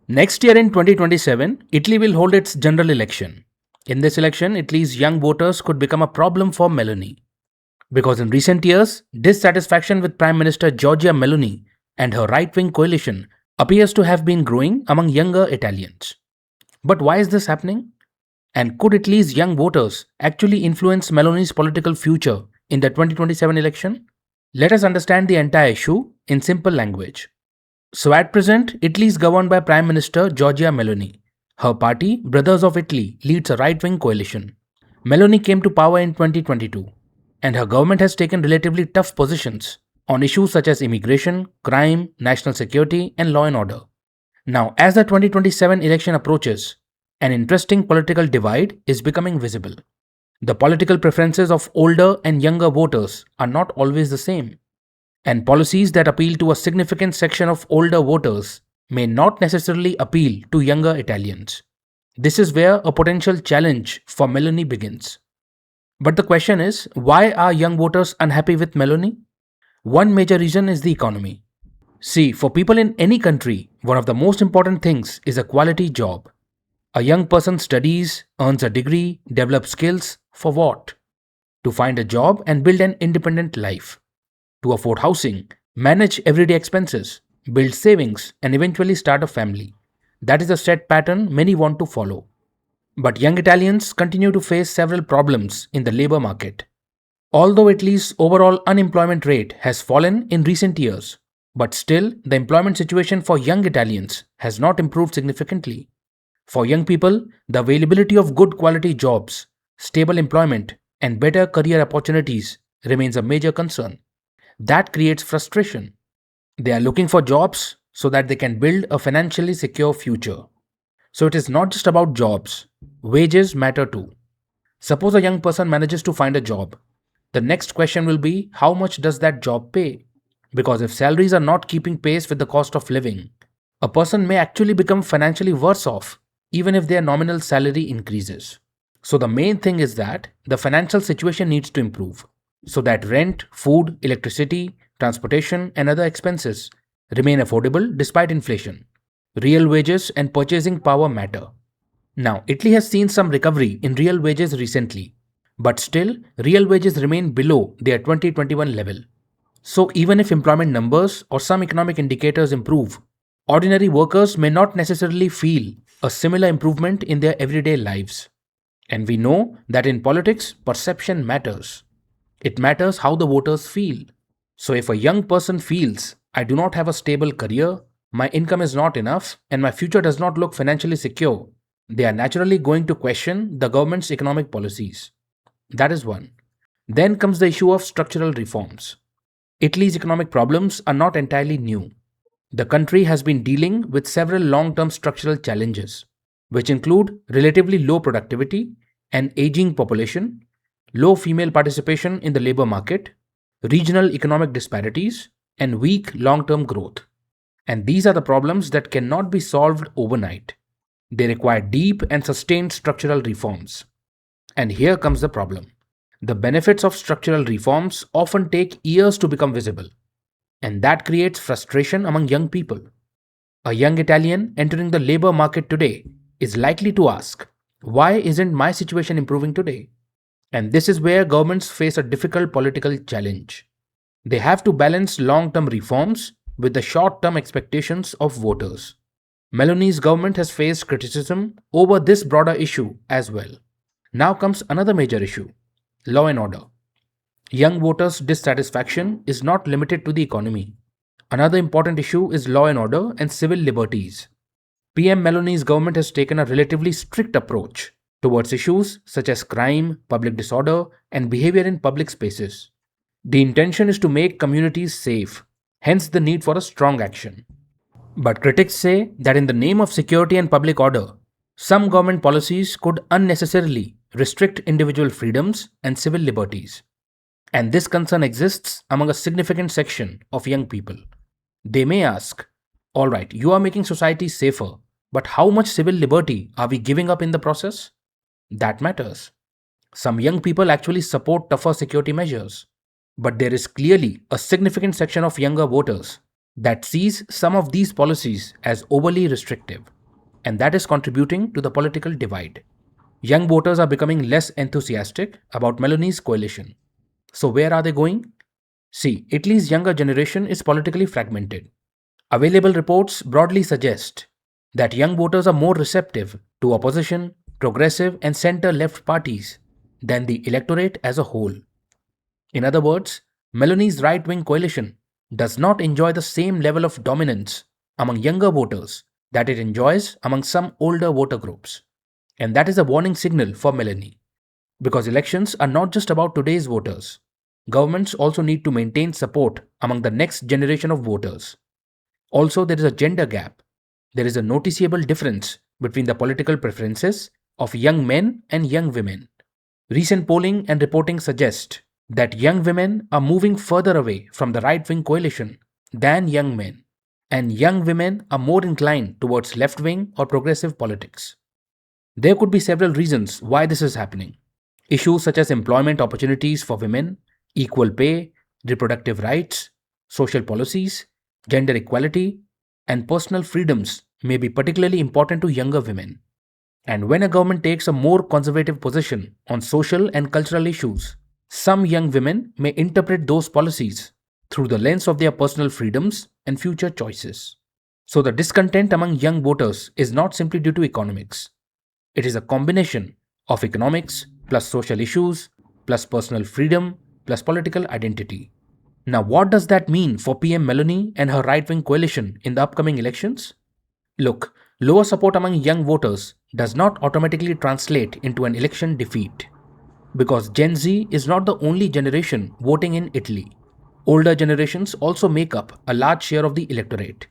Next year in 2027, Italy will hold its general election. In this election, Italy's young voters could become a problem for Meloni. Because in recent years, dissatisfaction with Prime Minister Giorgia Meloni and her right wing coalition appears to have been growing among younger Italians. But why is this happening? And could Italy's young voters actually influence Meloni's political future in the 2027 election? Let us understand the entire issue in simple language. So at present, Italy is governed by Prime Minister Giorgia Meloni. Her party, Brothers of Italy, leads a right-wing coalition. Meloni came to power in 2022, and her government has taken relatively tough positions on issues such as immigration, crime, national security, and law and order. Now, as the 2027 election approaches, an interesting political divide is becoming visible. The political preferences of older and younger voters are not always the same, and policies that appeal to a significant section of older voters may not necessarily appeal to younger Italians. This is where a potential challenge for Meloni begins. But the question is, why are young voters unhappy with Meloni? One major reason is the economy. See, for people in any country, one of the most important things is a quality job. A young person studies, earns a degree, develops skills for what? To find a job and build an independent life. To afford housing, manage everyday expenses, build savings, and eventually start a family. That is a set pattern many want to follow. But young Italians continue to face several problems in the labor market. Although Italy's overall unemployment rate has fallen in recent years, but still the employment situation for young Italians has not improved significantly. For young people, the availability of good quality jobs, stable employment, and better career opportunities remains a major concern. That creates frustration. They are looking for jobs so that they can build a financially secure future. So it is not just about jobs, wages matter too. Suppose a young person manages to find a job. The next question will be, how much does that job pay? Because if salaries are not keeping pace with the cost of living, a person may actually become financially worse off even if their nominal salary increases. So the main thing is that the financial situation needs to improve so that rent, food, electricity, transportation, and other expenses remain affordable despite inflation. Real wages and purchasing power matter. Now, Italy has seen some recovery in real wages recently, but still, real wages remain below their 2021 level. So, even if employment numbers or some economic indicators improve, ordinary workers may not necessarily feel a similar improvement in their everyday lives. And we know that in politics, perception matters. It matters how the voters feel. So, if a young person feels, I do not have a stable career, my income is not enough, and my future does not look financially secure, they are naturally going to question the government's economic policies. That is one. Then comes the issue of structural reforms. Italy's economic problems are not entirely new. The country has been dealing with several long term structural challenges, which include relatively low productivity, an aging population, low female participation in the labor market, regional economic disparities, and weak long term growth. And these are the problems that cannot be solved overnight. They require deep and sustained structural reforms. And here comes the problem. The benefits of structural reforms often take years to become visible, and that creates frustration among young people. A young Italian entering the labor market today is likely to ask, why isn't my situation improving today? And this is where governments face a difficult political challenge. They have to balance long term reforms with the short term expectations of voters. Meloni's government has faced criticism over this broader issue as well. Now comes another major issue, law and order. Young voters' dissatisfaction is not limited to the economy. Another important issue is law and order and civil liberties. PM Meloni's government has taken a relatively strict approach towards issues such as crime, public disorder, and behavior in public spaces. The intention is to make communities safe, hence the need for a strong action. But critics say that in the name of security and public order, some government policies could unnecessarily restrict individual freedoms and civil liberties. And this concern exists among a significant section of young people. They may ask, alright, you are making society safer, but how much civil liberty are we giving up in the process? That matters. Some young people actually support tougher security measures, but there is clearly a significant section of younger voters that sees some of these policies as overly restrictive, and that is contributing to the political divide. Young voters are becoming less enthusiastic about Meloni's coalition. So, where are they going? See, Italy's younger generation is politically fragmented. Available reports broadly suggest that young voters are more receptive to opposition, progressive, and center left parties than the electorate as a whole. In other words, Meloni's right wing coalition does not enjoy the same level of dominance among younger voters that it enjoys among some older voter groups. And that is a warning signal for Meloni. Because elections are not just about today's voters. Governments also need to maintain support among the next generation of voters. Also, there is a gender gap. There is a noticeable difference between the political preferences of young men and young women. Recent polling and reporting suggest that young women are moving further away from the right wing coalition than young men, and young women are more inclined towards left wing or progressive politics. There could be several reasons why this is happening. Issues such as employment opportunities for women, equal pay, reproductive rights, social policies, gender equality, and personal freedoms may be particularly important to younger women. And when a government takes a more conservative position on social and cultural issues, some young women may interpret those policies through the lens of their personal freedoms and future choices. So the discontent among young voters is not simply due to economics. It is a combination of economics plus social issues plus personal freedom plus political identity. Now, what does that mean for PM Meloni and her right wing coalition in the upcoming elections? Look, lower support among young voters does not automatically translate into an election defeat. Because Gen Z is not the only generation voting in Italy. Older generations also make up a large share of the electorate.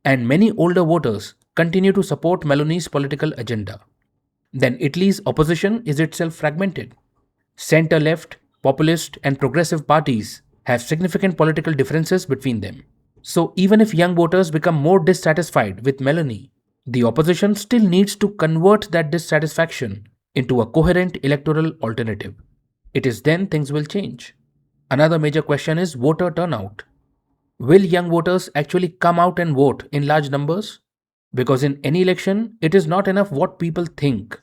And many older voters continue to support Meloni's political agenda. Then Italy's opposition is itself fragmented. Center left, populist, and progressive parties have significant political differences between them. So even if young voters become more dissatisfied with Meloni, the opposition still needs to convert that dissatisfaction into a coherent electoral alternative. It is then things will change. Another major question is voter turnout. Will young voters actually come out and vote in large numbers? Because in any election, it is not enough what people think.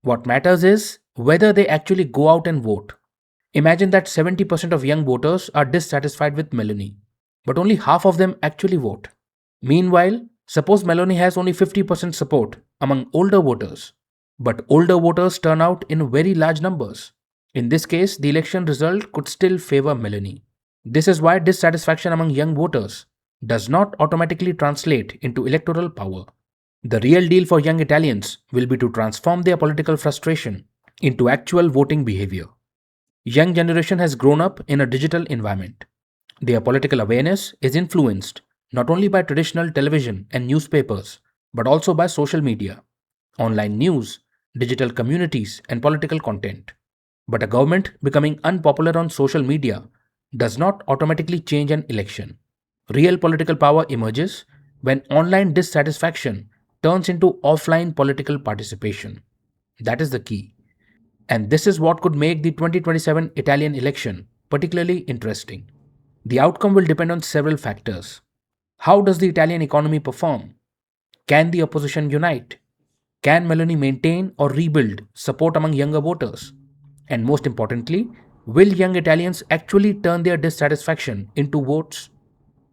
What matters is whether they actually go out and vote. Imagine that 70% of young voters are dissatisfied with Meloni, but only half of them actually vote. Meanwhile, suppose Meloni has only 50% support among older voters, but older voters turn out in very large numbers. In this case, the election result could still favor Meloni. This is why dissatisfaction among young voters does not automatically translate into electoral power. The real deal for young Italians will be to transform their political frustration into actual voting behavior. Young generation has grown up in a digital environment. Their political awareness is influenced not only by traditional television and newspapers, but also by social media, online news, digital communities, and political content. But a government becoming unpopular on social media does not automatically change an election. Real political power emerges when online dissatisfaction turns into offline political participation. That is the key. And this is what could make the 2027 Italian election particularly interesting. The outcome will depend on several factors. How does the Italian economy perform? Can the opposition unite? Can Meloni maintain or rebuild support among younger voters? And most importantly, will young Italians actually turn their dissatisfaction into votes?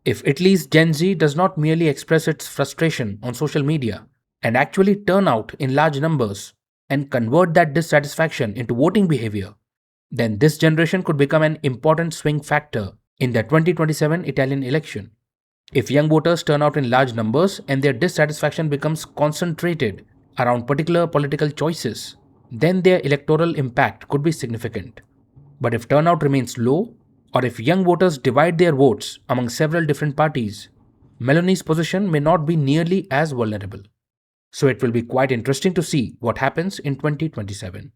If Italy's Gen Z does not merely express its frustration on social media and actually turn out in large numbers and convert that dissatisfaction into voting behavior, then this generation could become an important swing factor in the 2027 Italian election. If young voters turn out in large numbers and their dissatisfaction becomes concentrated around particular political choices, then their electoral impact could be significant. But if turnout remains low, or if young voters divide their votes among several different parties, Meloni's position may not be nearly as vulnerable. So it will be quite interesting to see what happens in 2027.